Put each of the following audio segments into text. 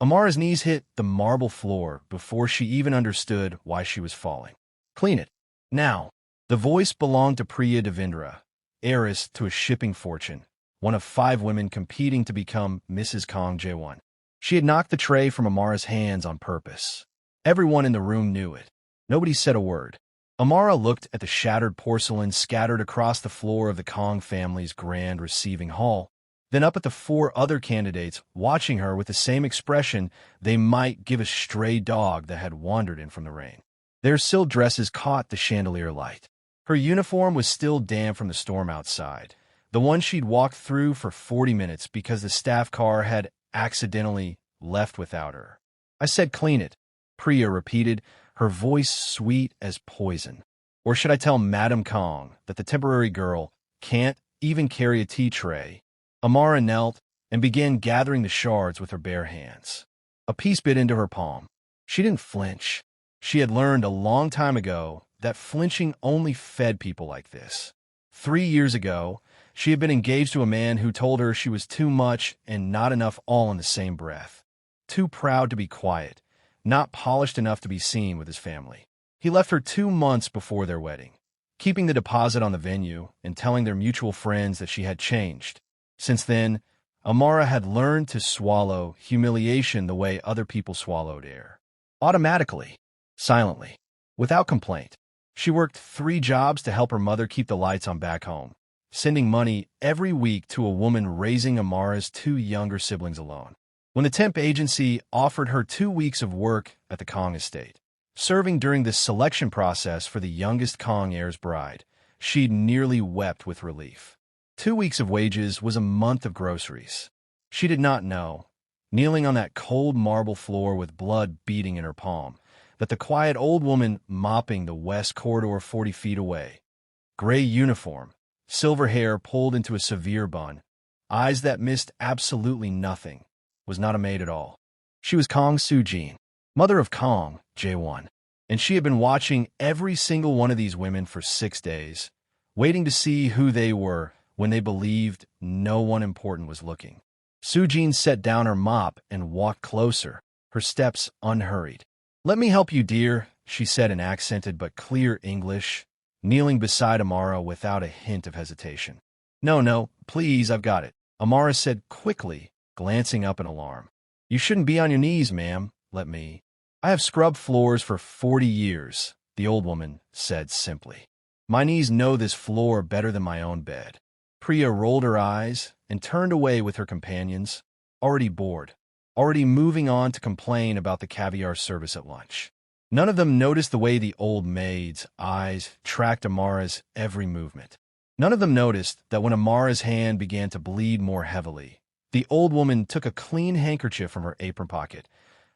Amara's knees hit the marble floor before she even understood why she was falling. Clean it. Now. The voice belonged to Priya Devendra, heiress to a shipping fortune, one of 5 women competing to become Mrs. Kang Jaewon. She had knocked the tray from Amara's hands on purpose. Everyone in the room knew it. Nobody said a word. Amara looked at the shattered porcelain scattered across the floor of the Kang family's grand receiving hall, then up at the 4 other candidates watching her with the same expression they might give a stray dog that had wandered in from the rain. Their silk dresses caught the chandelier light. Her uniform was still damp from the storm outside, the one she'd walked through for 40 minutes because the staff car had accidentally left without her. I said clean it, Priya repeated, her voice sweet as poison. Or should I tell Madame Kang that the temporary girl can't even carry a tea tray? Amara knelt and began gathering the shards with her bare hands. A piece bit into her palm. She didn't flinch. She had learned a long time ago that flinching only fed people like this. 3 years ago, she had been engaged to a man who told her she was too much and not enough all in the same breath. Too proud to be quiet, not polished enough to be seen with his family. He left her 2 months before their wedding, keeping the deposit on the venue and telling their mutual friends that she had changed. Since then, Amara had learned to swallow humiliation the way other people swallowed air. Automatically, silently, without complaint. She worked 3 jobs to help her mother keep the lights on back home, sending money every week to a woman raising Amara's 2 younger siblings alone. When the temp agency offered her 2 weeks of work at the Kang estate, serving during the selection process for the youngest Kang heir's bride, she nearly wept with relief. 2 weeks of wages was a month of groceries. She did not know, kneeling on that cold marble floor with blood beating in her palm, that the quiet old woman mopping the west corridor 40 feet away, gray uniform, silver hair pulled into a severe bun, eyes that missed absolutely nothing, was not a maid at all. She was Kang Soo-jin, mother of Kang Jaewon, and she had been watching every single one of these women for 6 days, waiting to see who they were when they believed no one important was looking. Soo-jin set down her mop and walked closer, her steps unhurried. "Let me help you, dear," she said in accented but clear English, kneeling beside Amara without a hint of hesitation. No, please, I've got it," Amara said quickly, glancing up in alarm. "You shouldn't be on your knees, ma'am. Let me." "I have scrubbed floors for 40 years, the old woman said simply. "My knees know this floor better than my own bed." Priya rolled her eyes and turned away with her companions, already bored, already moving on to complain about the caviar service at lunch. None of them noticed the way the old maid's eyes tracked Amara's every movement. None of them noticed that when Amara's hand began to bleed more heavily, the old woman took a clean handkerchief from her apron pocket,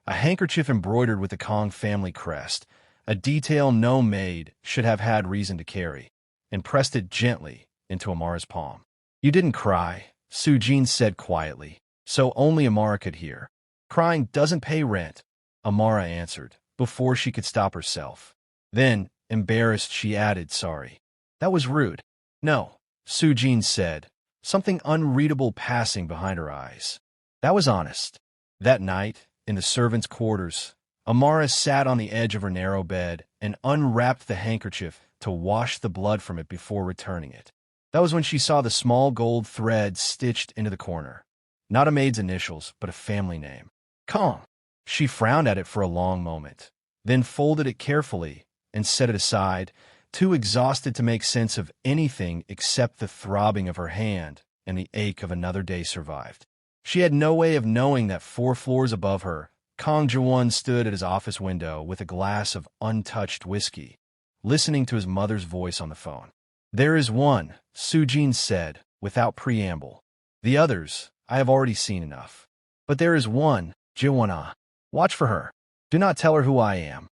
a handkerchief embroidered with the Kang family crest, a detail no maid should have had reason to carry, and pressed it gently into Amara's palm. "You didn't cry," Soo-jin said quietly, so only Amara could hear. "Crying doesn't pay rent," Amara answered, before she could stop herself. Then, embarrassed, she added, "Sorry. That was rude." "No," Soo-jin said, something unreadable passing behind her eyes. "That was honest." That night, in the servants' quarters, Amara sat on the edge of her narrow bed and unwrapped the handkerchief to wash the blood from it before returning it. That was when she saw the small gold thread stitched into the corner. Not a maid's initials, but a family name. Kang. She frowned at it for a long moment, then folded it carefully and set it aside, too exhausted to make sense of anything except the throbbing of her hand and the ache of another day survived. She had no way of knowing that 4 floors above her, Kang Jaewon stood at his office window with a glass of untouched whiskey, listening to his mother's voice on the phone. "There is one," Soo-jin said, without preamble. "The others, I have already seen enough. But there is one, Jaewon-ah. Watch for her. Do not tell her who I am."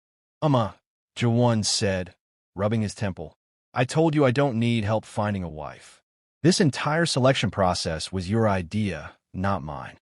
Jaewon said, rubbing his temple. "I told you I don't need help finding a wife. This entire selection process was your idea, not mine.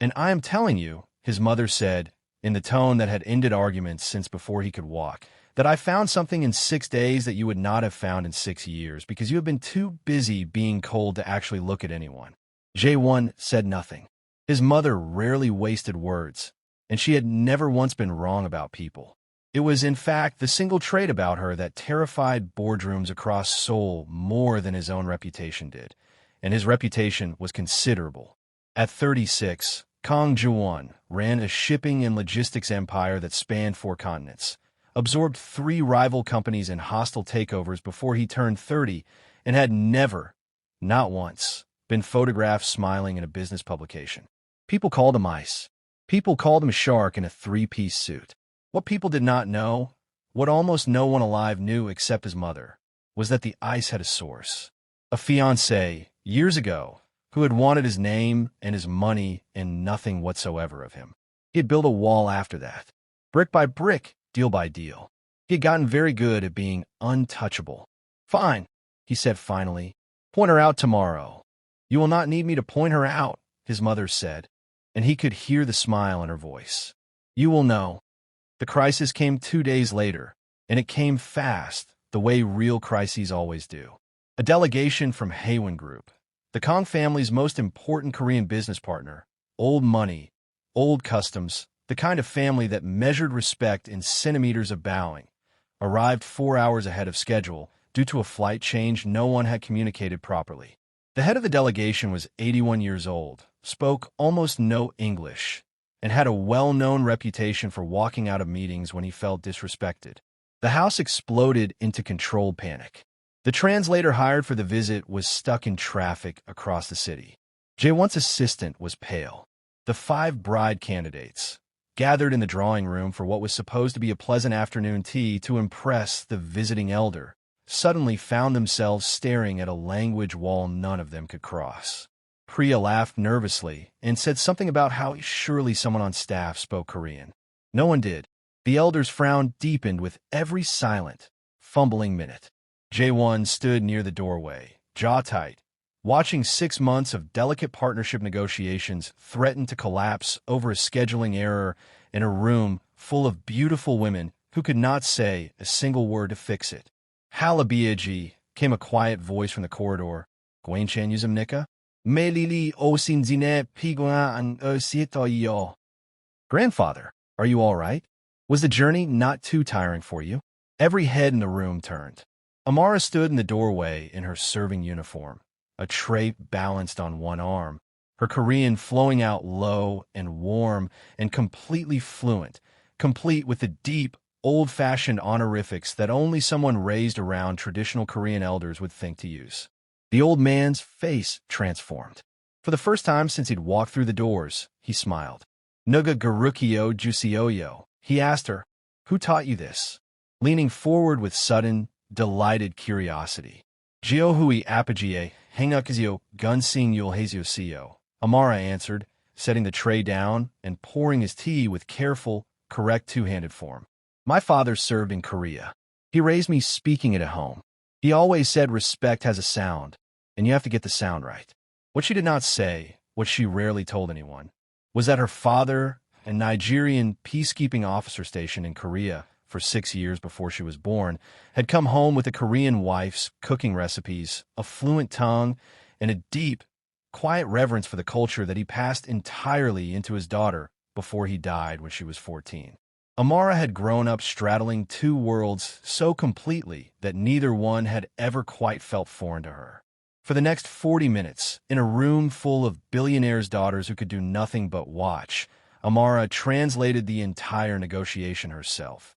And I am telling you," his mother said, in the tone that had ended arguments since before he could walk, "that I found something in 6 days that you would not have found in 6 years because you have been too busy being cold to actually look at anyone." Jaewon said nothing. His mother rarely wasted words, and she had never once been wrong about people. It was, in fact, the single trait about her that terrified boardrooms across Seoul more than his own reputation did, and his reputation was considerable. At 36, Kang Jaewon ran a shipping and logistics empire that spanned 4 continents, absorbed 3 rival companies in hostile takeovers before he turned 30, and had never, not once, been photographed smiling in a business publication. People called him ice. People called him a shark in a 3-piece suit. What people did not know, what almost no one alive knew except his mother, was that the ice had a source. A fiancée, years ago, who had wanted his name and his money and nothing whatsoever of him. He had built a wall after that, brick by brick, deal by deal. He had gotten very good at being untouchable. "Fine," he said finally. "Point her out tomorrow." "You will not need me to point her out," his mother said, and he could hear the smile in her voice. "You will know." The crisis came 2 days later, and it came fast, the way real crises always do. A delegation from Jaewon Group, the Kang family's most important Korean business partner, old money, old customs, the kind of family that measured respect in centimeters of bowing, arrived 4 hours ahead of schedule due to a flight change no one had communicated properly. The head of the delegation was 81 years old, spoke almost no English, and had a well-known reputation for walking out of meetings when he felt disrespected. The house exploded into controlled panic. The translator hired for the visit was stuck in traffic across the city. Jaewon's assistant was pale. The 5 bride candidates, gathered in the drawing room for what was supposed to be a pleasant afternoon tea to impress the visiting elder, suddenly found themselves staring at a language wall none of them could cross. Priya laughed nervously and said something about how surely someone on staff spoke Korean. No one did. The elder's frown deepened with every silent, fumbling minute. Jaewon stood near the doorway, jaw tight, watching 6 months of delicate partnership negotiations threaten to collapse over a scheduling error in a room full of beautiful women who could not say a single word to fix it. "Halabiaji," came a quiet voice from the corridor. "Gwanchan Yuzumnika? Melili osinzine pigwa an ositoyo." "Grandfather, are you all right? Was the journey not too tiring for you?" Every head in the room turned. Amara stood in the doorway in her serving uniform, a tray balanced on one arm, her Korean flowing out low and warm and completely fluent, complete with the deep, old-fashioned honorifics that only someone raised around traditional Korean elders would think to use. The old man's face transformed. For the first time since he'd walked through the doors, he smiled. "Nuga garukio jusioyo," he asked her. "Who taught you this?" Leaning forward with sudden, delighted curiosity. "Giohui apogee, hangukizio gunsing yulhazio," Amara answered, setting the tray down and pouring his tea with careful, correct 2-handed form. "My father served in Korea. He raised me speaking it at home. He always said respect has a sound, and you have to get the sound right." What she did not say, what she rarely told anyone, was that her father, a Nigerian peacekeeping officer stationed in Korea for 6 years before she was born, had come home with a Korean wife's cooking recipes, a fluent tongue, and a deep, quiet reverence for the culture that he passed entirely into his daughter before he died when she was 14. Amara had grown up straddling 2 worlds so completely that neither one had ever quite felt foreign to her. For the next 40 minutes, in a room full of billionaires' daughters who could do nothing but watch, Amara translated the entire negotiation herself.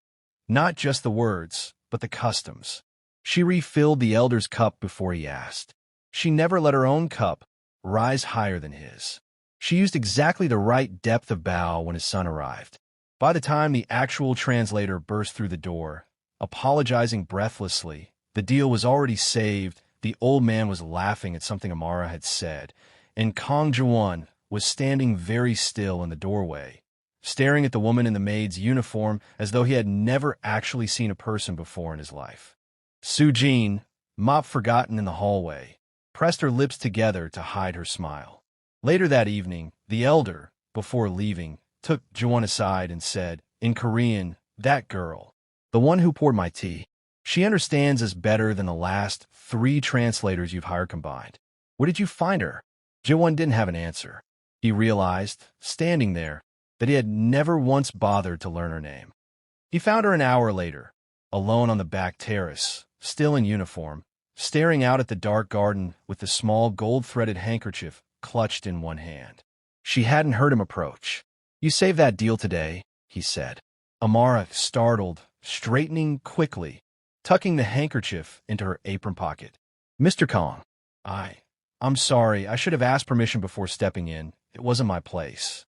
Not just the words, but the customs. She refilled the elder's cup before he asked. She never let her own cup rise higher than his. She used exactly the right depth of bow when his son arrived. By the time the actual translator burst through the door, apologizing breathlessly, the deal was already saved. The old man was laughing at something Amara had said, and Kang Jaewon was standing very still in the doorway, staring at the woman in the maid's uniform as though he had never actually seen a person before in his life. Soo-jin, mop forgotten in the hallway, pressed her lips together to hide her smile. Later that evening, the elder, before leaving, took Jaewon aside and said, in Korean, "That girl, the one who poured my tea, she understands us better than the last 3 translators you've hired combined. Where did you find her?" Jaewon didn't have an answer. He realized, standing there, that he had never once bothered to learn her name. He found her an hour later, alone on the back terrace, still in uniform, staring out at the dark garden with the small gold-threaded handkerchief clutched in one hand. She hadn't heard him approach. "You saved that deal today," he said. Amara, startled, straightening quickly, tucking the handkerchief into her apron pocket. "Mr. Kang, I'm sorry. I should have asked permission before stepping in. It wasn't my place."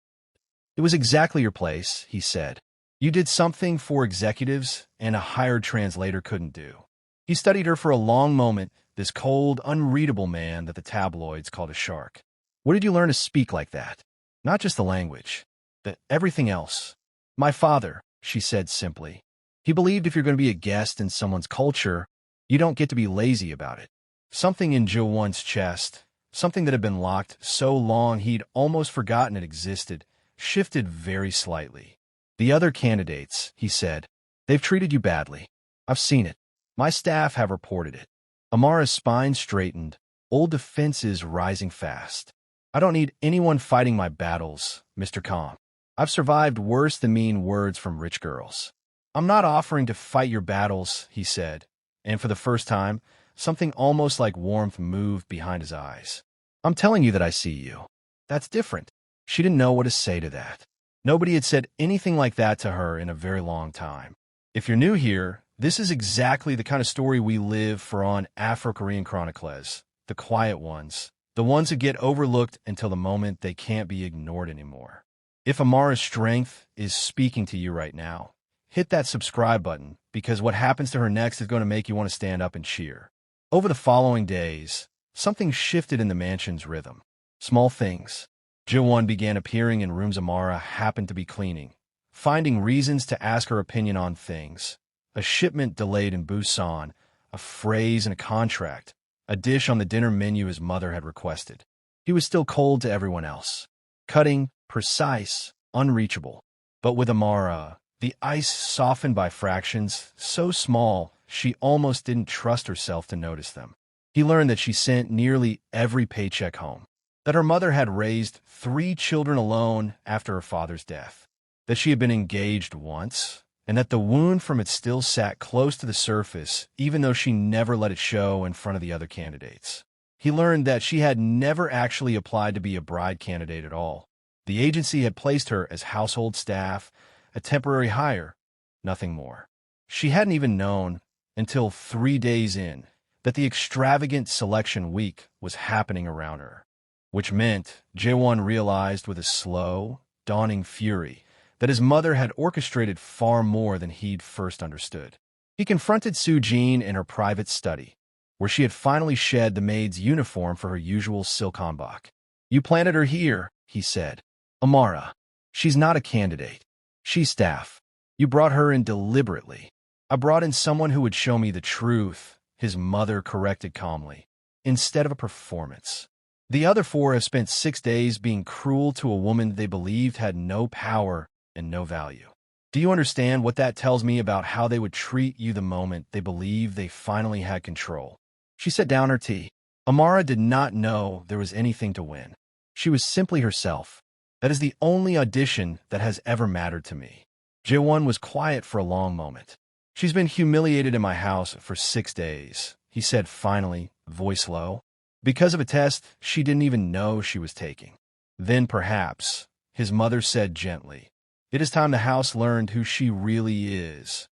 "It was exactly your place," he said. "You did something for executives and a hired translator couldn't do." He studied her for a long moment, this cold, unreadable man that the tabloids called a shark. "Where did you learn to speak like that? Not just the language, but everything else." "My father," she said simply. "He believed if you're going to be a guest in someone's culture, you don't get to be lazy about it." Something in Jaewon's chest, something that had been locked so long he'd almost forgotten it existed, shifted very slightly. "The other candidates," he said, "they've treated you badly. I've seen it. My staff have reported it." Amara's spine straightened, old defenses rising fast. "I don't need anyone fighting my battles, Mr. Kang. I've survived worse than mean words from rich girls." "I'm not offering to fight your battles," he said, and for the first time, something almost like warmth moved behind his eyes. "I'm telling you that I see you. That's different." She didn't know what to say to that. Nobody had said anything like that to her in a very long time. If you're new here, this is exactly the kind of story we live for on AfroKorean chronicles, the quiet ones, the ones that get overlooked until the moment they can't be ignored anymore. If Amara's strength is speaking to you right now, hit that subscribe button, because what happens to her next is going to make you want to stand up and cheer. Over the following days, something shifted in the mansion's rhythm. Small things. Jaewon began appearing in rooms Amara happened to be cleaning, finding reasons to ask her opinion on things. A shipment delayed in Busan, a phrase in a contract, a dish on the dinner menu his mother had requested. He was still cold to everyone else. Cutting, precise, unreachable. But with Amara, the ice softened by fractions, so small she almost didn't trust herself to notice them. He learned that she sent nearly every paycheck home, that her mother had raised 3 children alone after her father's death, that she had been engaged once, and that the wound from it still sat close to the surface even though she never let it show in front of the other candidates. He learned that she had never actually applied to be a bride candidate at all. The agency had placed her as household staff, a temporary hire, nothing more. She hadn't even known, until 3 days in, that the extravagant selection week was happening around her. Which meant, Jaewon realized with a slow, dawning fury, that his mother had orchestrated far more than he'd first understood. He confronted Soo-jin in her private study, where she had finally shed the maid's uniform for her usual silk hanbok. "You planted her here," he said. "Amara. She's not a candidate. She's staff. You brought her in deliberately." "I brought in someone who would show me the truth," his mother corrected calmly, "instead of a performance. The other 4 have spent 6 days being cruel to a woman they believed had no power and no value. Do you understand what that tells me about how they would treat you the moment they believed they finally had control?" She set down her tea. Amara did not know there was anything to win. She was simply herself. "That is the only audition that has ever mattered to me." Jaewon was quiet for a long moment. "She's been humiliated in my house for 6 days," he said finally, voice low, "because of a test she didn't even know she was taking." "Then perhaps," his mother said gently, "it is time the house learned who she really is."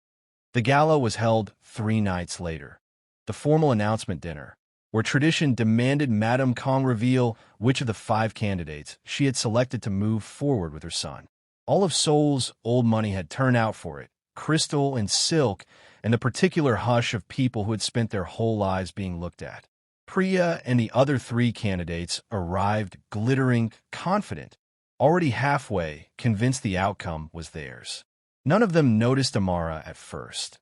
The gala was held 3 nights later. The formal announcement dinner, where tradition demanded Madame Kang reveal which of the 5 candidates she had selected to move forward with her son. All of Seoul's old money had turned out for it, crystal and silk, and the particular hush of people who had spent their whole lives being looked at. Priya and the other 3 candidates arrived glittering, confident, already halfway convinced the outcome was theirs. None of them noticed Amara at first.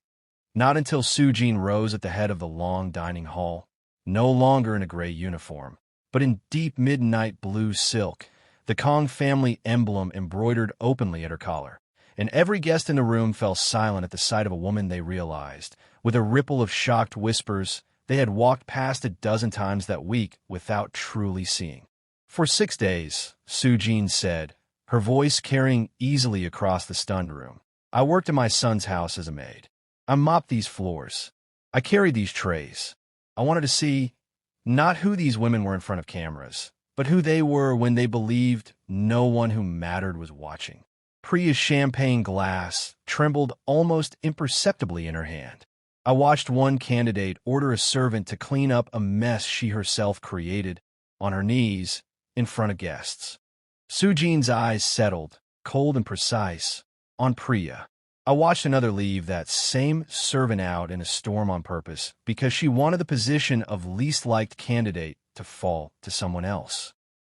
Not until Soo-jin rose at the head of the long dining hall, no longer in a gray uniform, but in deep midnight blue silk, the Kang family emblem embroidered openly at her collar, and every guest in the room fell silent at the sight of a woman they realized, with a ripple of shocked whispers, they had walked past a dozen times that week without truly seeing. "For 6 days," Soo-jin said, her voice carrying easily across the stunned room. I worked in my son's house as a maid. I mopped these floors. I carried these trays. I wanted to see not who these women were in front of cameras, but who they were when they believed no one who mattered was watching. Priya's champagne glass trembled almost imperceptibly in her hand. I watched one candidate order a servant to clean up a mess she herself created, on her knees, in front of guests. Sujin's eyes settled, cold and precise, on Priya. I watched another leave that same servant out in a storm on purpose because she wanted the position of least liked candidate to fall to someone else.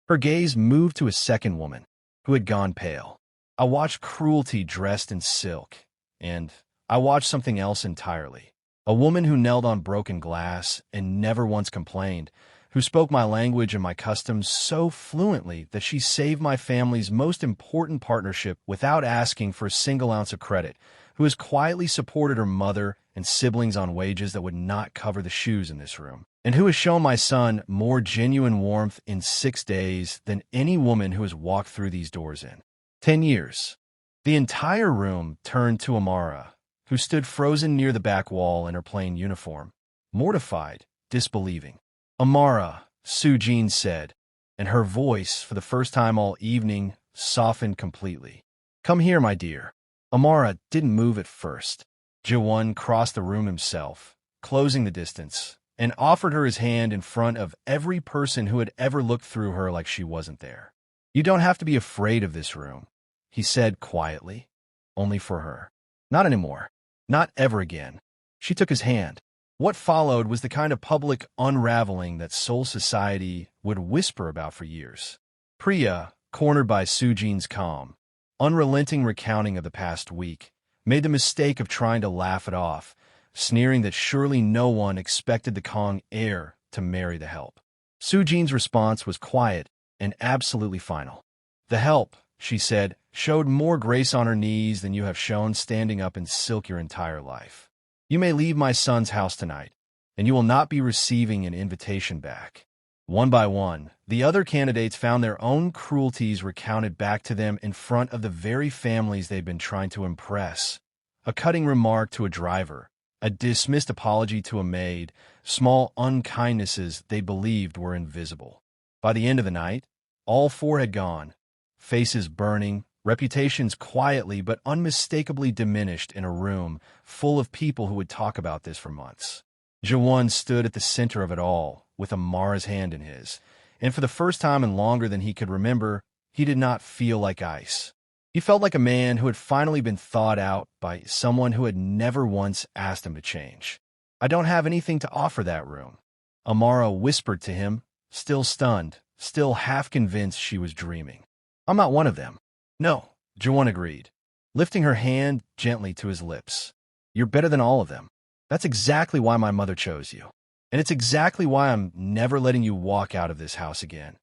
Her gaze moved to a second woman, who had gone pale. I watched cruelty dressed in silk, and I watched something else entirely. A woman who knelt on broken glass and never once complained, who spoke my language and my customs so fluently that she saved my family's most important partnership without asking for a single ounce of credit, who has quietly supported her mother and siblings on wages that would not cover the shoes in this room, and who has shown my son more genuine warmth in 6 days than any woman who has walked through these doors in 10 years. The entire room turned to Amara, who stood frozen near the back wall in her plain uniform, mortified, disbelieving. "Amara," Sujin said, and her voice, for the first time all evening, softened completely. "Come here, my dear." Amara didn't move at first. Jaewon crossed the room himself, closing the distance, and offered her his hand in front of every person who had ever looked through her like she wasn't there. "You don't have to be afraid of this room," he said quietly. "Only for her. Not anymore. Not ever again." She took his hand. What followed was the kind of public unraveling that Seoul society would whisper about for years. Priya, cornered by Sujin's calm, unrelenting recounting of the past week, made the mistake of trying to laugh it off, sneering that surely no one expected the Kang heir to marry the help. Sujin's response was quiet and absolutely final. "The help," she said, "showed more grace on her knees than you have shown standing up in silk your entire life. You may leave my son's house tonight, and you will not be receiving an invitation back." One by one, the other candidates found their own cruelties recounted back to them in front of the very families they'd been trying to impress. A cutting remark to a driver, a dismissed apology to a maid, small unkindnesses they believed were invisible. By the end of the night, all four had gone, faces burning, reputations quietly but unmistakably diminished in a room full of people who would talk about this for months. Jaewon stood at the center of it all, with Amara's hand in his, and for the first time in longer than he could remember, he did not feel like ice. He felt like a man who had finally been thawed out by someone who had never once asked him to change. "I don't have anything to offer that room," Amara whispered to him, still stunned, still half convinced she was dreaming. "I'm not one of them." "No," Jaewon agreed, lifting her hand gently to his lips. "You're better than all of them. That's exactly why my mother chose you. And it's exactly why I'm never letting you walk out of this house again,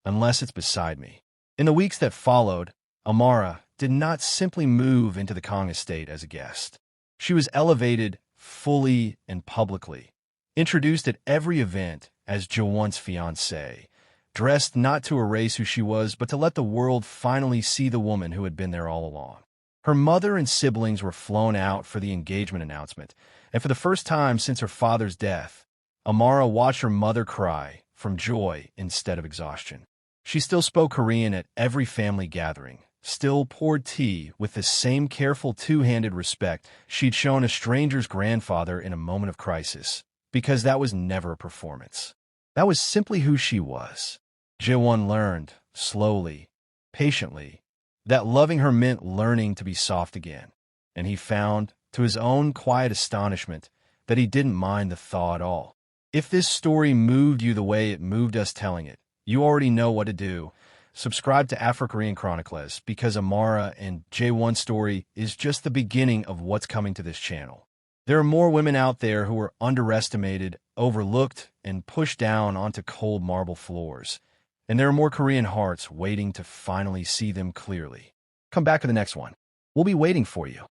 unless it's beside me." In the weeks that followed, Amara did not simply move into the Kang estate as a guest. She was elevated fully and publicly, introduced at every event as Jaewon's fiancée, dressed not to erase who she was, but to let the world finally see the woman who had been there all along. Her mother and siblings were flown out for the engagement announcement, and for the first time since her father's death, Amara watched her mother cry from joy instead of exhaustion. She still spoke Korean at every family gathering, still poured tea with the same careful two-handed respect she'd shown a stranger's grandfather in a moment of crisis, because that was never a performance. That was simply who she was. Jaewon learned, slowly, patiently, that loving her meant learning to be soft again, and he found, to his own quiet astonishment, that he didn't mind the thaw at all. If this story moved you the way it moved us telling it, you already know what to do. Subscribe to AfroKorean Chronicles, because Amara and Jaewon's story is just the beginning of what's coming to this channel. There are more women out there who are underestimated, overlooked, and pushed down onto cold marble floors. And there are more Korean hearts waiting to finally see them clearly. Come back to the next one. We'll be waiting for you.